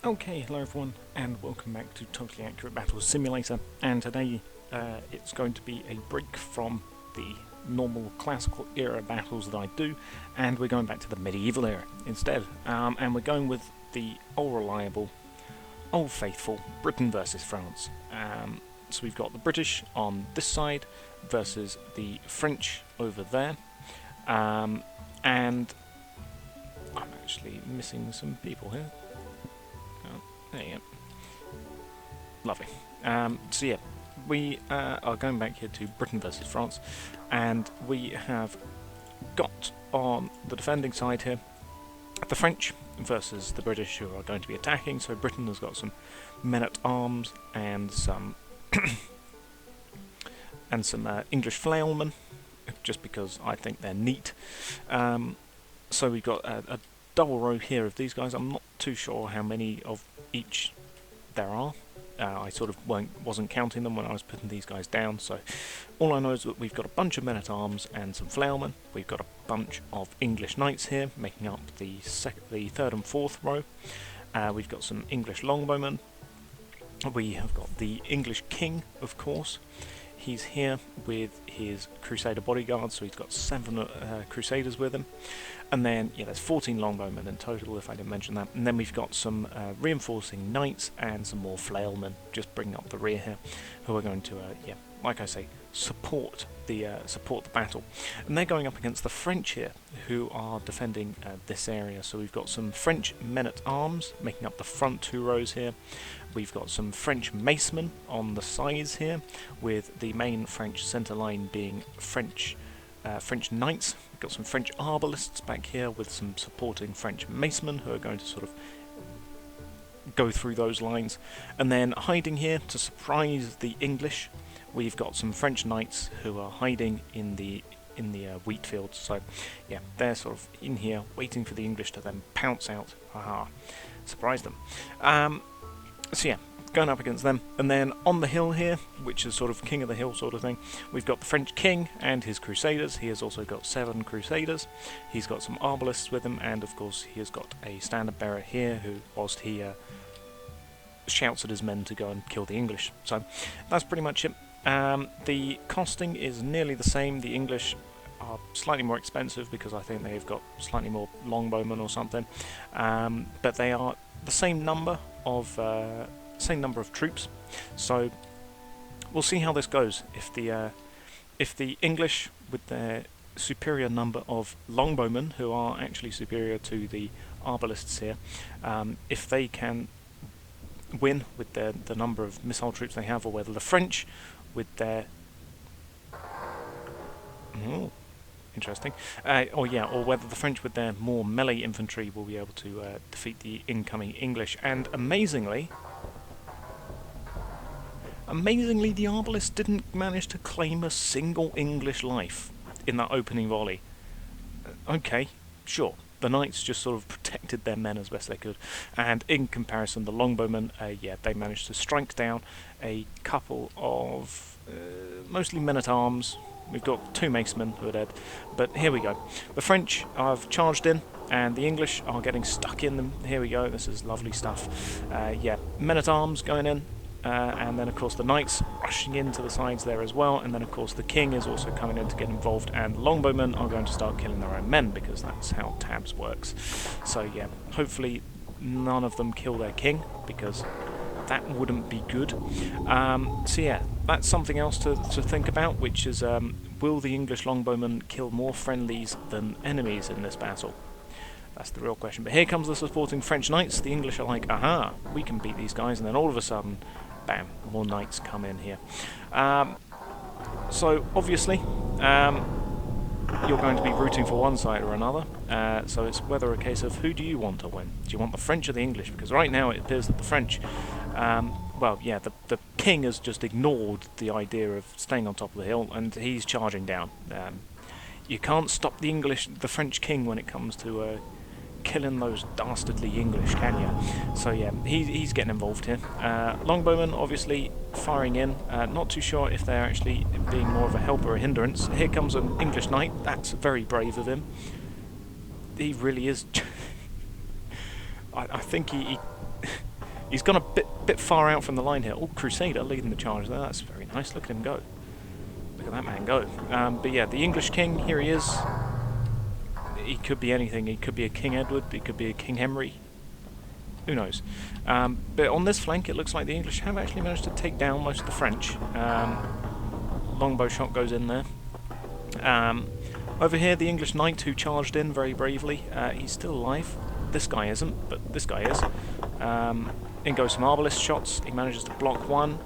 Okay, hello everyone, and welcome back to Totally Accurate Battles Simulator. And today it's going to be a break from the normal classical era battles that I do, and we're going back to the medieval era instead. And we're going with the old reliable, old faithful Britain versus France. So we've got the British on this side versus the French over there. And I'm actually missing some people here. There you go. Lovely. So yeah, we are going back here to Britain versus France, and we have got on the defending side here the French versus the British, who are going to be attacking. So Britain has got some men-at-arms and some English flailmen, just because I think they're neat. So we've got a double row here of these guys. I'm not too sure how many of each there are. I sort of wasn't counting them when I was putting these guys down, so all I know is that we've got a bunch of men-at-arms and some flailmen. We've got a bunch of English knights here, making up the third and fourth row. We've got some English longbowmen. We have got the English king, of course. He's here with his Crusader bodyguard, so he's got 7 Crusaders with him. And then, yeah, there's 14 longbowmen in total, if I didn't mention that. And then we've got some reinforcing knights and some more flailmen, just bringing up the rear here, who are going to, yeah, like I say, support the battle. And they're going up against the French here, who are defending this area. So we've got some French men-at-arms making up the front 2 rows here. We've got some French macemen on the sides here, with the main French centre line being French knights. We've got some French arbalists back here with some supporting French macemen who are going to sort of go through those lines. And then hiding here to surprise the English, we've got some French knights who are hiding in the wheat fields. So yeah, they're sort of in here waiting for the English to then pounce out. Haha, surprise them. So yeah, going up against them. And then on the hill here, which is sort of king of the hill sort of thing, we've got the French king and his Crusaders. He has also got 7 Crusaders. He's got some arbalists with him, and of course he has got a standard bearer here who, whilst he shouts at his men to go and kill the English. So that's pretty much it. The costing is nearly the same. The English are slightly more expensive because I think they've got slightly more longbowmen or something, but they are the same number of troops. So we'll see how this goes. If the English, with their superior number of longbowmen, who are actually superior to the arbalists here, if they can win with the number of missile troops they have, or whether the French with their interesting. Or whether the French with their more melee infantry will be able to defeat the incoming English. And amazingly, the arbalists didn't manage to claim a single English life in that opening volley. Okay, sure. The knights just sort of protected their men as best they could, and in comparison, the longbowmen, yeah, they managed to strike down a couple of mostly men-at-arms. We've got 2 macemen who are dead, but here we go. The French have charged in, and the English are getting stuck in them. Here we go, this is lovely stuff. Yeah, men-at-arms going in, and then of course the knights rushing into the sides there as well, and then of course the king is also coming in to get involved, and longbowmen are going to start killing their own men, because that's how tabs works. So yeah, hopefully none of them kill their king, because that wouldn't be good. So yeah, that's something else to think about, which is will the English longbowmen kill more friendlies than enemies in this battle? That's the real question. But here comes the supporting French knights. The English are like, aha, we can beat these guys, and then all of a sudden, bam, more knights come in here. So obviously, you're going to be rooting for one side or another, so it's whether a case of who do you want to win? Do you want the French or the English? Because right now it appears that the French, well, yeah, the king has just ignored the idea of staying on top of the hill, and he's charging down. You can't stop the French king when it comes to killing those dastardly English, can you? So yeah, he's getting involved here. Longbowmen obviously firing in. Not too sure if they're actually being more of a help or a hindrance. Here comes an English knight. That's very brave of him. He really is. I think he He's gone a bit far out from the line here. Oh, Crusader leading the charge there. That's very nice. Look at him go. Look at that man go. But yeah, the English king, here he is. He could be anything. He could be a King Edward. He could be a King Henry. Who knows? But on this flank, it looks like the English have actually managed to take down most of the French. Longbow shot goes in there. Over here, the English knight who charged in very bravely. He's still alive. This guy isn't, but this guy is. In goes some arbalist shots. He manages to block one.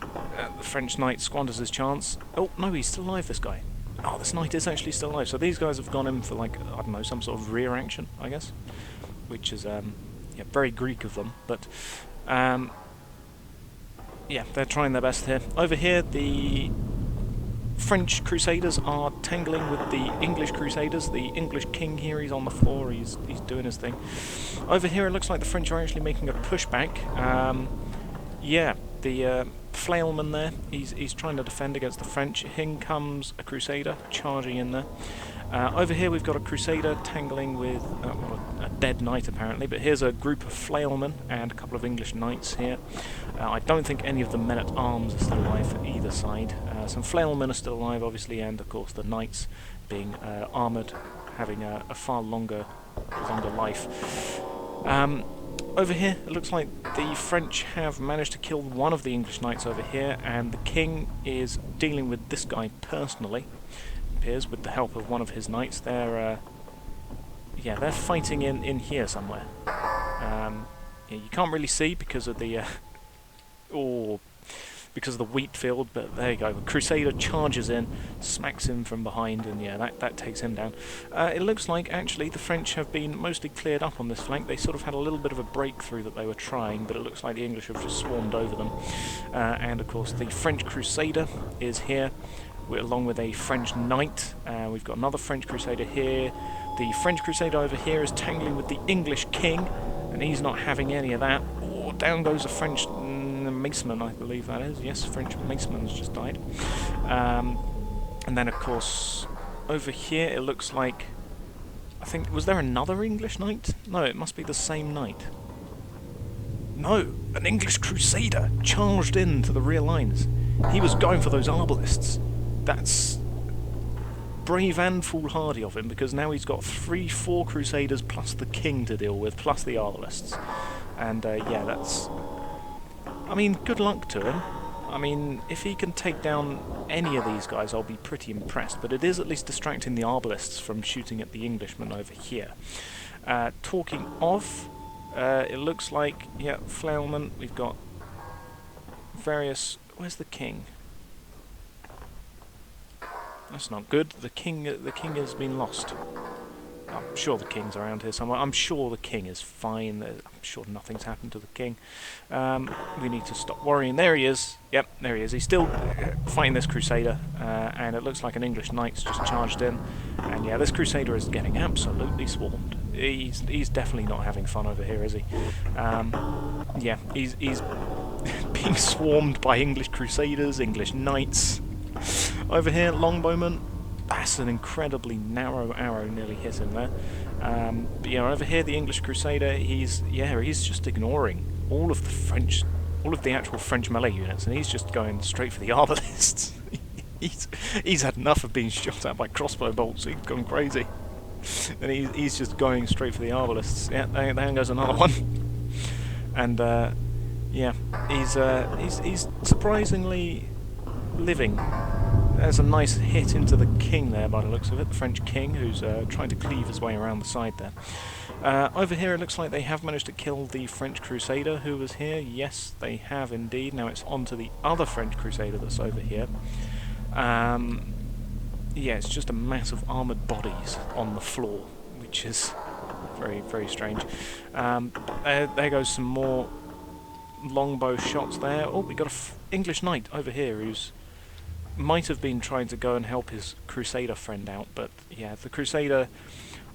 The French knight squanders his chance. Oh, no, he's still alive, this guy. Oh, this knight is actually still alive. So these guys have gone in for, like, I don't know, some sort of rear action, I guess. Which is, yeah, very Greek of them. But, yeah, they're trying their best here. Over here, the French Crusaders are tangling with the English Crusaders. The English king here, he's on the floor, he's doing his thing. Over here it looks like the French are actually making a pushback. Yeah, the flailman there, he's trying to defend against the French. In comes a Crusader, charging in there. Over here we've got a Crusader tangling with a dead knight apparently, but here's a group of flailmen and a couple of English knights here. I don't think any of the men-at-arms are still alive for either side. Some flailmen are still alive obviously, and of course the knights being armoured, having a far longer life. Over here it looks like the French have managed to kill one of the English knights over here, and the king is dealing with this guy personally. Appears with the help of one of his knights. They're yeah, they're fighting in here somewhere. Yeah, you can't really see because of the because of the wheat field, but there you go. The Crusader charges in, smacks him from behind, and yeah, that takes him down. It looks like actually the French have been mostly cleared up on this flank. They sort of had a little bit of a breakthrough that they were trying, but it looks like the English have just swarmed over them. And of course the French Crusader is here, along with a French knight. We've got another French Crusader here. The French Crusader over here is tangling with the English king, and he's not having any of that. Oh, down goes a French maceman, I believe that is. Yes, French maceman has just died. And then, of course, over here it looks like... I think... Was there another English knight? No, it must be the same knight. No! An English Crusader charged into the rear lines. He was going for those arbalists. That's brave and foolhardy of him, because now he's got 4 Crusaders plus the king to deal with, plus the arbalists. And, yeah, that's... I mean, good luck to him. I mean, if he can take down any of these guys, I'll be pretty impressed. But it is at least distracting the arbalists from shooting at the Englishmen over here. Talking of, it looks like, yeah, flailmen. We've got various... Where's the king? That's not good. The king has been lost. I'm sure the king's around here somewhere. I'm sure the king is fine. I'm sure nothing's happened to the king. We need to stop worrying. There he is. Yep, there he is. He's still fighting this Crusader, and it looks like an English knight's just charged in. And yeah, this Crusader is getting absolutely swarmed. He's definitely not having fun over here, is he? Yeah, he's being swarmed by English Crusaders, English knights. Over here, longbowman. That's an incredibly narrow arrow, nearly hit him there. But yeah, over here, the English Crusader, he's just ignoring all of the actual French melee units, and he's just going straight for the arbalists. he's had enough of being shot at by crossbow bolts. He's gone crazy, and he's just going straight for the arbalists. Yeah, there goes another one. And yeah, he's surprisingly living. There's a nice hit into the king there by the looks of it, the French king, who's trying to cleave his way around the side there. Over here it looks like they have managed to kill the French Crusader who was here. Yes, they have indeed. Now it's on to the other French Crusader that's over here. Yeah, it's just a mass of armoured bodies on the floor, which is very, very strange. There goes some more longbow shots there. Oh, we got an English knight over here who's might have been trying to go and help his Crusader friend out, but yeah, the Crusader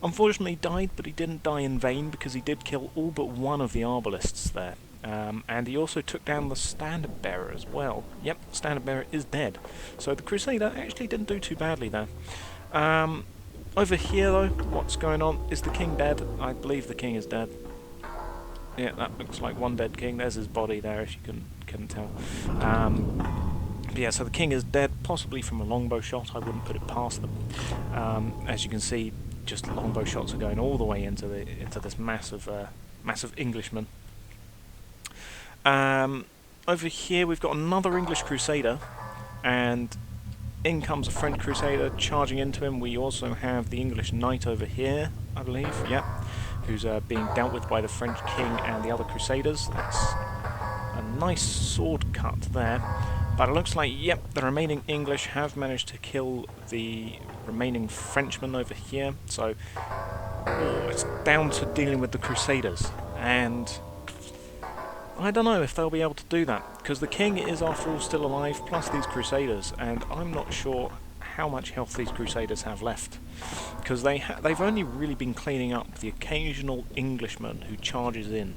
unfortunately died, but he didn't die in vain, because he did kill all but one of the arbalists there. And he also took down the standard bearer as well. Yep, standard bearer is dead. So the Crusader actually didn't do too badly there. Over here though, what's going on? Is the king dead? I believe the king is dead. Yeah, that looks like one dead king. There's his body there, if you couldn't tell. But yeah, so the king is dead, possibly from a longbow shot. I wouldn't put it past them. As you can see, just longbow shots are going all the way into this massive Englishman. Over here we've got another English crusader, and in comes a French crusader charging into him. We also have the English knight over here, I believe, yep, who's being dealt with by the French king and the other crusaders. That's a nice sword cut there. But it looks like, yep, the remaining English have managed to kill the remaining Frenchmen over here. So it's down to dealing with the crusaders. And I don't know if they'll be able to do that, because the king is, after all, still alive, plus these crusaders, and I'm not sure how much health these crusaders have left, because they've only really been cleaning up the occasional Englishman who charges in.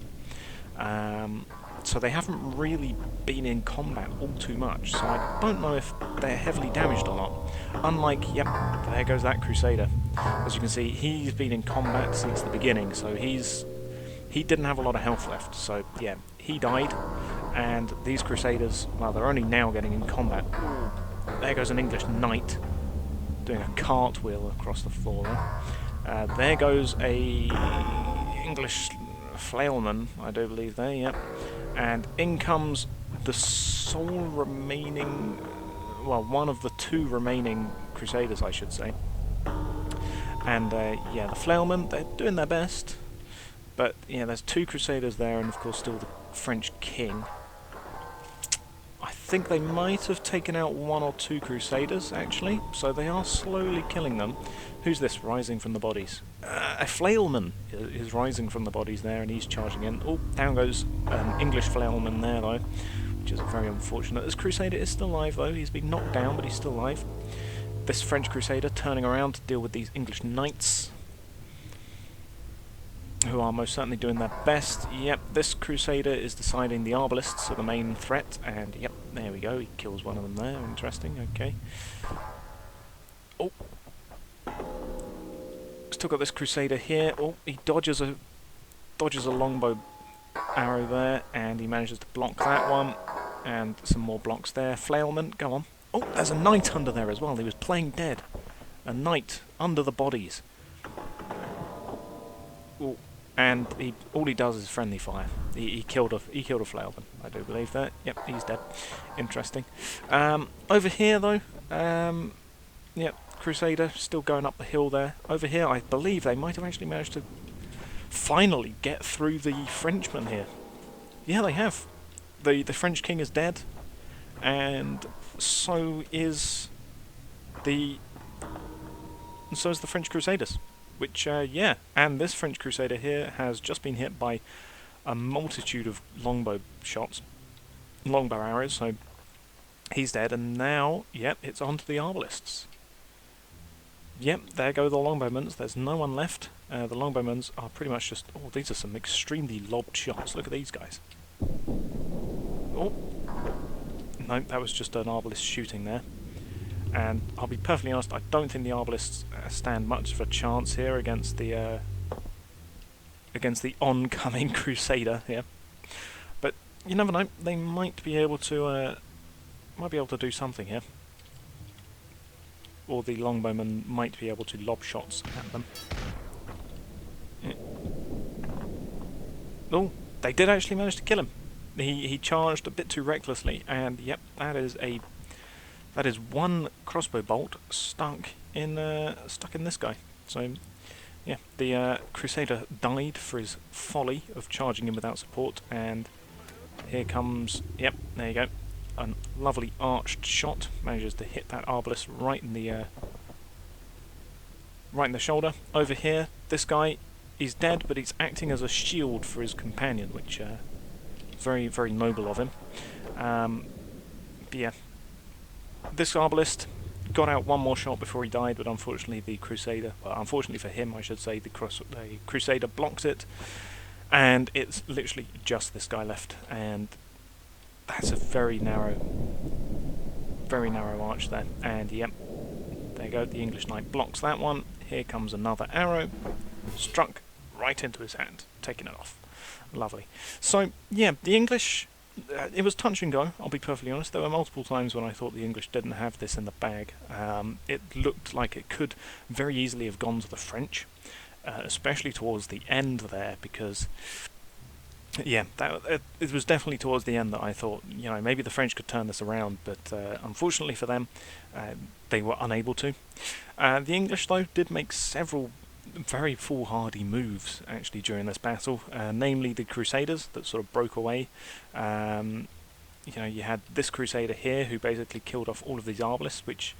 So they haven't really been in combat all too much, so I don't know if they're heavily damaged or not. Unlike, yep, there goes that crusader. As you can see, he's been in combat since the beginning, so he didn't have a lot of health left, so yeah, he died, and these crusaders, well, they're only now getting in combat. There goes an English knight, doing a cartwheel across the floor there. There goes a English flailman, I do believe there, yep. And in comes the sole remaining, well, one of the two remaining crusaders, I should say. And yeah, the flailmen, they're doing their best. But yeah, there's two crusaders there, and of course still the French king. I think they might have taken out one or two crusaders, actually, so they are slowly killing them. Who's this rising from the bodies? A flailman is rising from the bodies there, and he's charging in. Oh, down goes an English flailman there, though, which is very unfortunate. This crusader is still alive, though. He's been knocked down, but he's still alive. This French crusader turning around to deal with these English knights, who are most certainly doing their best. Yep, this crusader is deciding the arbalists are the main threat, and yep, there we go, he kills one of them there. Interesting, okay. Oh, still got this crusader here. Oh, he dodges a longbow arrow there, and he manages to block that one, and some more blocks there. Flailman, go on. Oh, there's a knight under there as well. He was playing dead. A knight under the bodies. Oh, and all he does is friendly fire. He killed a flailman, I do believe that. Yep, he's dead. Interesting. Over here though, yep, crusader still going up the hill there. Over here, I believe they might have actually managed to finally get through the Frenchmen here. Yeah, they have. The French king is dead, and so is the French crusaders. Which, yeah, and this French crusader here has just been hit by a multitude of longbow shots, longbow arrows, so he's dead, and now, yep, it's on to the arbalists. Yep, there go the longbowmen. There's no one left. The longbowmen are pretty much just, oh, these are some extremely lobbed shots. Look at these guys. Oh, no, that was just an arbalist shooting there. And I'll be perfectly honest, I don't think the arbalists stand much of a chance here against the oncoming crusader here. But you never know; they might be able to do something here, or the longbowmen might be able to lob shots at them. Yeah. Oh, they did actually manage to kill him. He charged a bit too recklessly, and yep, that is one crossbow bolt stuck in this guy. So, yeah, the crusader died for his folly of charging in without support, and here comes, yep, there you go, a lovely arched shot. Manages to hit that arbalist right in the shoulder. Over here, this guy, he's dead, but he's acting as a shield for his companion, which very, very noble of him. But yeah. This arbalist got out one more shot before he died, but unfortunately the crusader, well, unfortunately for him I should say, the crusader blocked it, and it's literally just this guy left, and that's a very narrow arch there, and yep, there you go, the English knight blocks that one. Here comes another arrow, struck right into his hand, taking it off. Lovely. So, yeah, the English, it was touch and go, I'll be perfectly honest. There were multiple times when I thought the English didn't have this in the bag. It looked like it could very easily have gone to the French, especially towards the end there, because yeah, it was definitely towards the end that I thought, maybe the French could turn this around, but unfortunately for them, they were unable to. The English, though, did make several very foolhardy moves, actually, during this battle, namely the Crusaders that sort of broke away. You had this Crusader here who basically killed off all of these Arbalists, which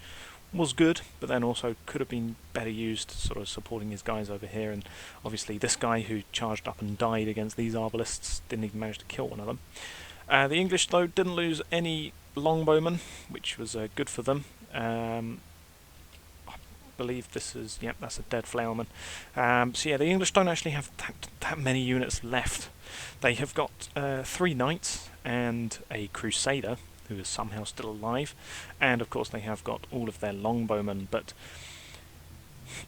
was good, but then also could have been better used sort of supporting his guys over here, and obviously this guy who charged up and died against these Arbalists didn't even manage to kill one of them. The English, though, didn't lose any longbowmen, which was good for them. I believe this is, yep, that's a dead flailman. So yeah, the English don't actually have that many units left. They have got 3 knights and a crusader, who is somehow still alive, and of course they have got all of their longbowmen, but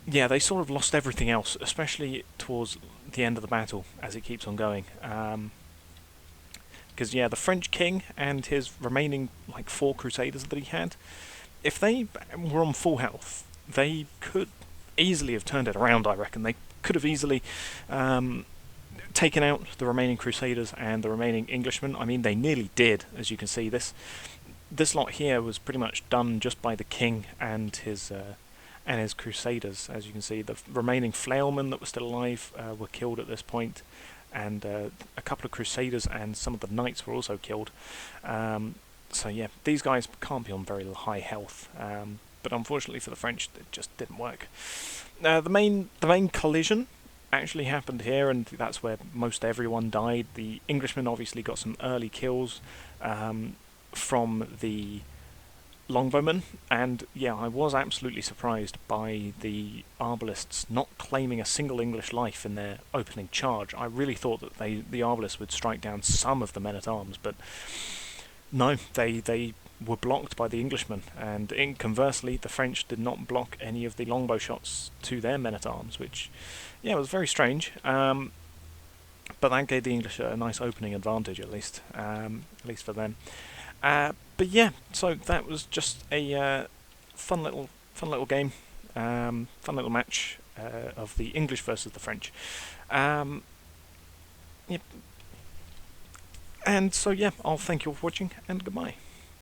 yeah, they sort of lost everything else, especially towards the end of the battle as it keeps on going. Because yeah, the French king and his remaining 4 crusaders that he had, if they were on full health, they could easily have turned it around, I reckon. They could have easily taken out the remaining Crusaders and the remaining Englishmen. I mean, they nearly did, as you can see. This lot here was pretty much done just by the king and his Crusaders. As you can see, the remaining flailmen that were still alive were killed at this point, and a couple of Crusaders and some of the knights were also killed. So yeah, these guys can't be on very high health. But unfortunately for the French, it just didn't work. The main collision actually happened here, and that's where most everyone died. The Englishmen obviously got some early kills from the longbowmen, and yeah, I was absolutely surprised by the Arbalists not claiming a single English life in their opening charge. I really thought that the Arbalists would strike down some of the men-at-arms, but no, they were blocked by the Englishmen, and conversely, the French did not block any of the longbow shots to their men-at-arms, which, yeah, was very strange. But that gave the English a nice opening advantage, at least for them. But yeah, so that was just a fun little game, fun little match of the English versus the French. Yep. And so yeah, I'll thank you all for watching, and goodbye.